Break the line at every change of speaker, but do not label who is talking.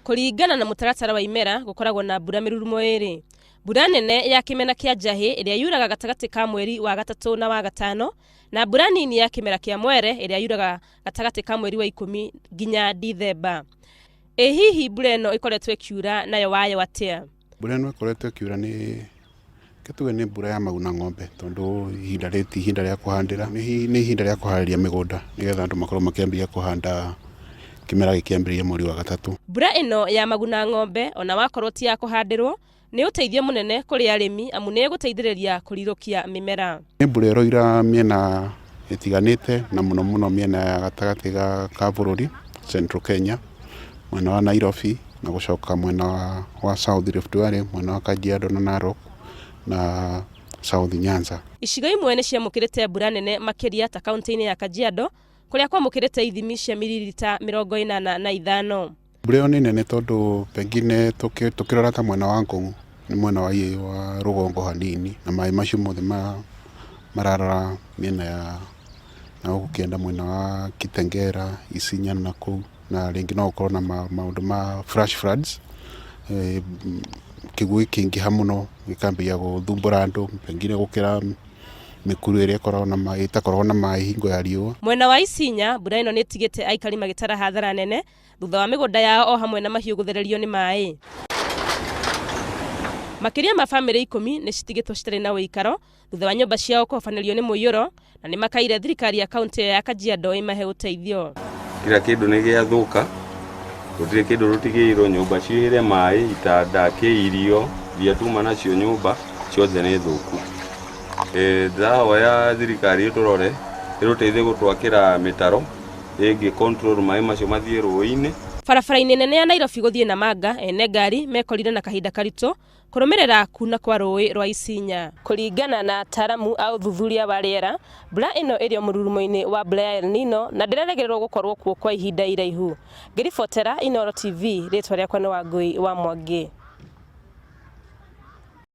Kũringana na mũtaratara wa imera gũkoragwo na mbura mĩrurumo ĩrĩ. Mbura nene ya kĩmera kĩa njahĩ ĩrĩa yuraga gatagatĩ ka mweri wa gatatũ na wa gatano, na mbura nini ya kĩmera kĩa mwere ĩrĩa yuraga gatagatĩ ka mweri wa 10 nginya Dithemba. Hihi mbura ĩno ĩkoretwo ĩkiura nayo wayo atĩa?
Mbura ĩno ĩkoretwo ĩkiura nĩ mbura ya maguna ng'ombe, tondũ ihinda rĩa kũhandĩra nĩ ihinda rĩa kũharĩria mĩgũnda nĩgetha andũ makorwo makĩambĩrĩria kũhanda kĩmera gĩkĩambĩrĩria mweri wa gatatũ.
Mbura ĩno ya maguna ng'ombe ona wakorwo ti ya kũhandirwo nĩ ũteithio mũnene kũrĩ arĩmi amu nĩ gũteithĩrĩria kũrirũkia mĩmera.
Nĩ mbura ĩroira mĩena ĩtiganĩte na mũno mĩena ya gatagatĩ ka bũrũri Central Kenya, mwena wa Nairobi na gũcoka mwena wa South Rift Valley, mwena wa Kajiado na Narok na South Nyanza.
Icigo imwe nĩ ciamũkĩrĩte mbura nene makĩria ta kaunti-inĩ ya Kajiado kũrĩa kwamũkĩrĩte ithimi cia miririta 85.
Mbura ĩyo nĩ nene tondũ pengine tukĩrora ta mwena wa Ngong nĩ mwena wa rũgongo hanini, na maĩ macio mothe mararora mĩena ya na gũkĩenda mwena wa Kitengela, Isinya na kũu, na rĩngĩ no gũkorwo na maũndũ ma flash floods. Kĩguũ kĩingĩha mũno gĩkambĩrĩria gũthumbũra andũ, pengine gũkĩra mĩkuru ĩrĩa ĩtakoragwo na maĩ hingo ya riũa.
Mwena wa Isinya mbura ĩno nĩ ĩtigĩte aikari magĩtara hathara nene thutha wa mĩgũnda yao o hamwe na mahiũ gũthererio nĩ maĩ. Makĩria ma bamĩrĩ 10 nĩ citigĩtwo citarĩ na ũikaro thutha wa nyũmba ciao kũhobanĩrio nĩ mũiyũro, na nĩ makaire thirikari ya kaunti ya Kajiado ĩmahe ũteithio.
Kila kĩndũ nĩ gĩathũka, gũtirĩ kĩndũ rũtigĩirwo, nyũmba ciĩre maĩ, itanda, kĩirio, iria tuma nacio nyũmba ciothe nĩ thũku. Ndahoya thirikari ĩtũrore ĩrũteithie gũtwakĩra mĩtaro ĩngĩ control maĩ macio mathiĩ rũĩ-inĩ.
Barabara-inĩ nene ya Nairobi gũthiĩ Namanga, ene ngari mekorire na kahinda karitũ kũrũmĩrĩra kuna kwa rũĩ rwa Isinya. Kũringana na ataaramu a ũthuthuria wa rĩera, mbura ĩno ĩrĩ mũrurumo-inĩ wa mbura ya El Nino na ndĩrerĩgĩrĩrwo gũkorwo kuo kwa ihinda iraihu. Ngĩribotera Inooro TV, rĩtwa rĩakwa nĩ Wangũi wa Mwangi.